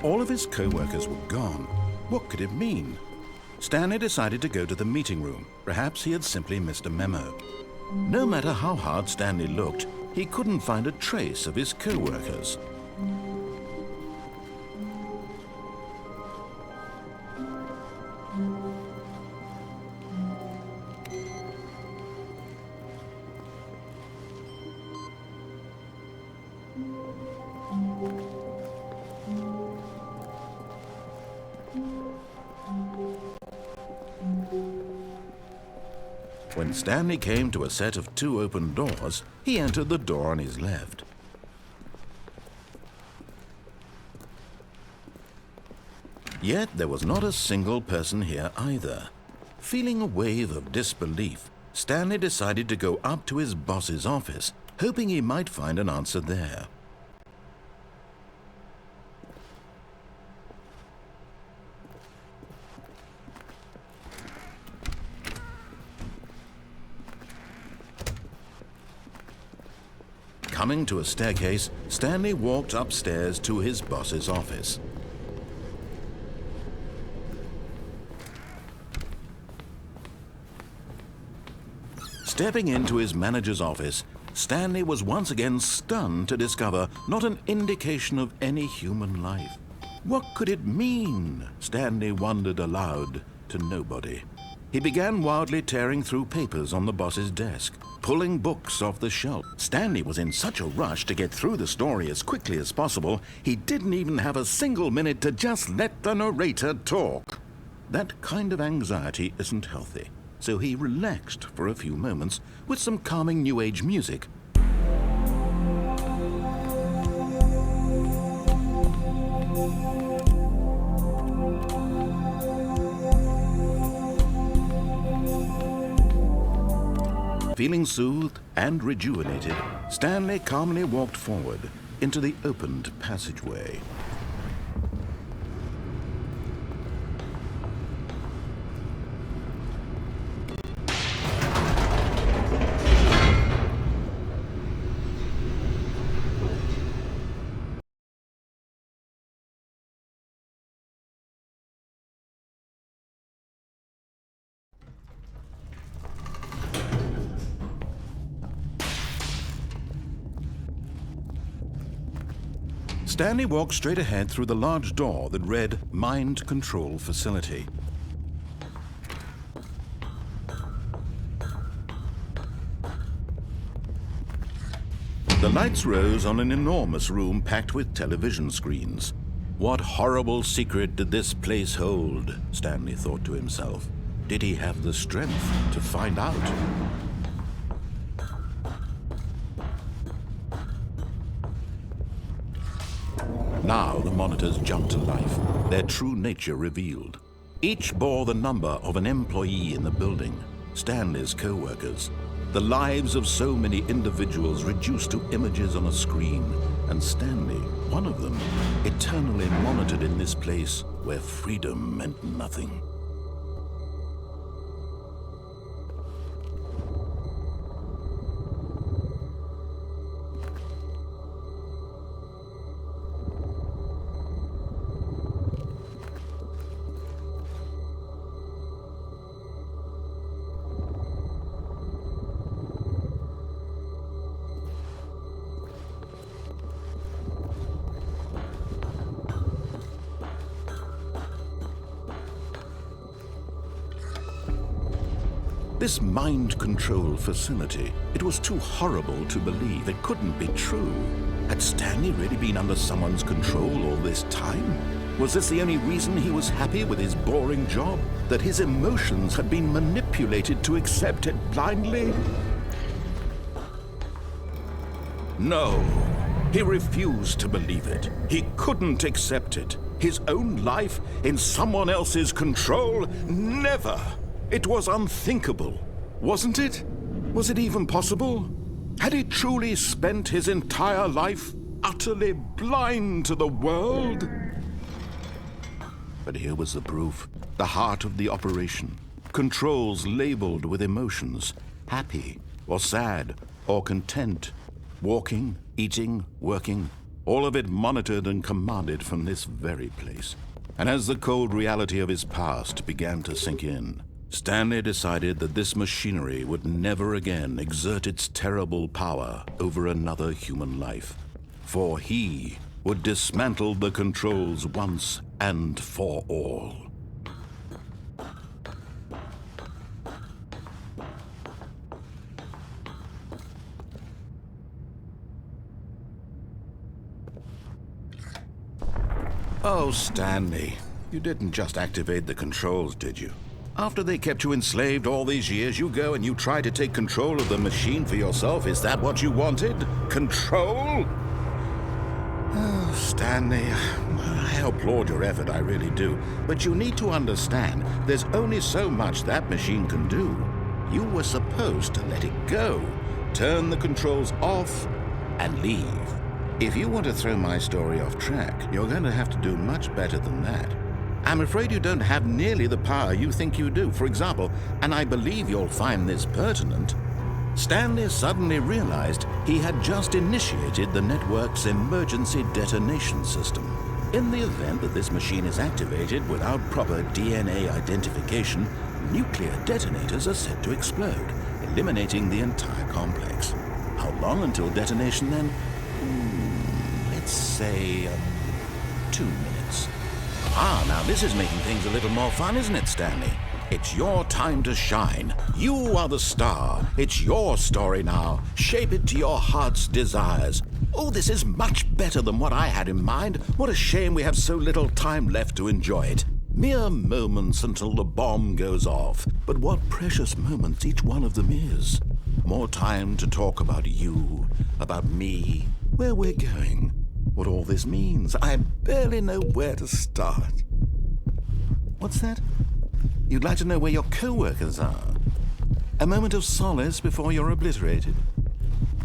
All of his co-workers were gone. What could it mean? Stanley decided to go to the meeting room. Perhaps he had simply missed a memo. No matter how hard Stanley looked, he couldn't find a trace of his co-workers. When Stanley came to a set of 2 open doors, he entered the door on his left. Yet there was not a single person here either. Feeling a wave of disbelief, Stanley decided to go up to his boss's office, hoping he might find an answer there. Coming to a staircase, Stanley walked upstairs to his boss's office. Stepping into his manager's office, Stanley was once again stunned to discover not an indication of any human life. What could it mean? Stanley wondered aloud to nobody. He began wildly tearing through papers on the boss's desk, pulling books off the shelf. Stanley was in such a rush to get through the story as quickly as possible, he didn't even have a single minute to just let the narrator talk. That kind of anxiety isn't healthy, so he relaxed for a few moments with some calming New Age music. Feeling soothed and rejuvenated, Stanley calmly walked forward into the opened passageway. Stanley walked straight ahead through the large door that read Mind Control Facility. The lights rose on an enormous room packed with television screens. What horrible secret did this place hold? Stanley thought to himself. Did he have the strength to find out? Now the monitors jumped to life, their true nature revealed. Each bore the number of an employee in the building, Stanley's co-workers. The lives of so many individuals reduced to images on a screen, and Stanley, one of them, eternally monitored in this place where freedom meant nothing. This mind control facility, it was too horrible to believe. It couldn't be true. Had Stanley really been under someone's control all this time? Was this the only reason he was happy with his boring job? That his emotions had been manipulated to accept it blindly? No, he refused to believe it. He couldn't accept it. His own life in someone else's control? Never! It was unthinkable, wasn't it? Was it even possible? Had he truly spent his entire life utterly blind to the world? But here was the proof, the heart of the operation. Controls labeled with emotions, happy or sad or content, walking, eating, working, All of it monitored and commanded from this very place. And as the cold reality of his past began to sink in, Stanley decided that this machinery would never again exert its terrible power over another human life. For he would dismantle the controls once and for all. Oh, Stanley, you didn't just activate the controls, did you? After they kept you enslaved all these years, you go and you try to take control of the machine for yourself. Is that what you wanted? Control? Oh, Stanley, I applaud your effort, I really do. But you need to understand, there's only so much that machine can do. You were supposed to let it go, turn the controls off, and leave. If you want to throw my story off track, you're going to have to do much better than that. I'm afraid you don't have nearly the power you think you do. For example, and I believe you'll find this pertinent, Stanley suddenly realized he had just initiated the network's emergency detonation system. In the event that this machine is activated without proper DNA identification, nuclear detonators are set to explode, eliminating the entire complex. How long until detonation then? Let's say 2 minutes. Now this is making things a little more fun, isn't it, Stanley? It's your time to shine. You are the star. It's your story now. Shape it to your heart's desires. Oh, this is much better than what I had in mind. What a shame we have so little time left to enjoy it. Mere moments until the bomb goes off. But what precious moments each one of them is. More time to talk about you, about me, where we're going, what all this means. I barely know where to start. What's that? You'd like to know where your co-workers are? A moment of solace before you're obliterated.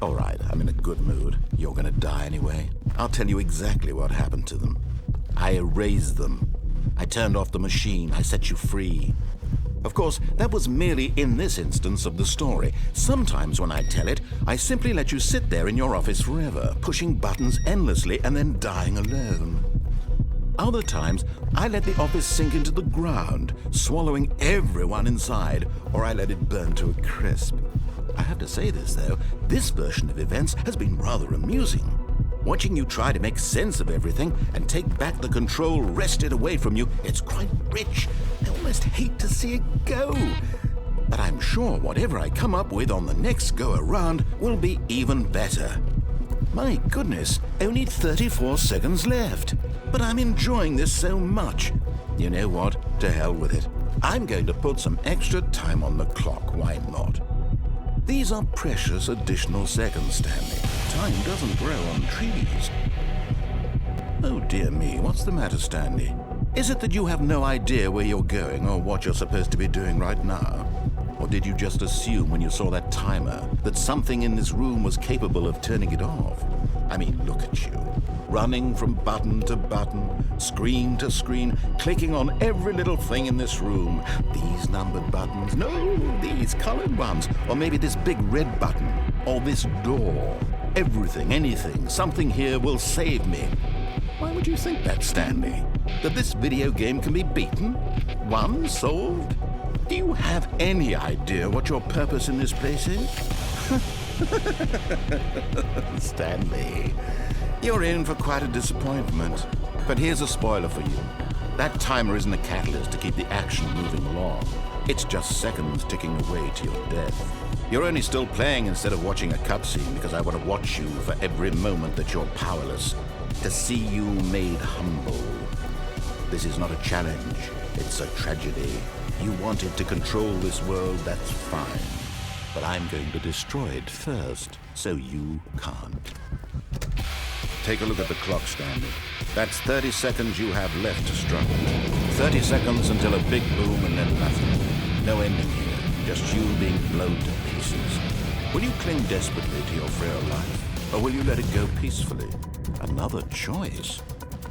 All right, I'm in a good mood. You're gonna die anyway. I'll tell you exactly what happened to them. I erased them. I turned off the machine. I set you free. Of course, that was merely in this instance of the story. Sometimes when I tell it, I simply let you sit there in your office forever, pushing buttons endlessly and then dying alone. Other times, I let the office sink into the ground, swallowing everyone inside, or I let it burn to a crisp. I have to say this, though, this version of events has been rather amusing. Watching you try to make sense of everything and take back the control wrested away from you, it's quite rich. I almost hate to see it go. But I'm sure whatever I come up with on the next go-around will be even better. My goodness, only 34 seconds left. But I'm enjoying this so much. You know what? To hell with it. I'm going to put some extra time on the clock. Why not? These are precious additional seconds, Stanley. Time doesn't grow on trees. Oh dear me, what's the matter, Stanley? Is it that you have no idea where you're going or what you're supposed to be doing right now? Or did you just assume when you saw that timer that something in this room was capable of turning it off? I mean, look at you. Running from button to button, screen to screen, clicking on every little thing in this room. These numbered buttons, no, these colored ones. Or maybe this big red button, or this door. Everything, anything, something here will save me. Why would you think that, Stanley? That this video game can be beaten? Won? Solved? Do you have any idea what your purpose in this place is? Stanley, you're in for quite a disappointment. But here's a spoiler for you. That timer isn't a catalyst to keep the action moving along. It's just seconds ticking away to your death. You're only still playing instead of watching a cutscene because I want to watch you for every moment that you're powerless, to see you made humble. This is not a challenge, it's a tragedy. You wanted to control this world, that's fine. But I'm going to destroy it first, so you can't. Take a look at the clock, Stanley. That's 30 seconds you have left to struggle. 30 seconds until a big boom and then nothing. No ending here, just you being blown to pieces. Will you cling desperately to your frail life, or will you let it go peacefully? Another choice.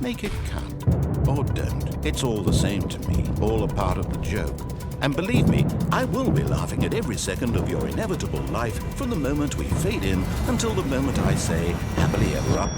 Make it count, or don't. It's all the same to me, all a part of the joke. And believe me, I will be laughing at every second of your inevitable life from the moment we fade in until the moment I say, happily ever up.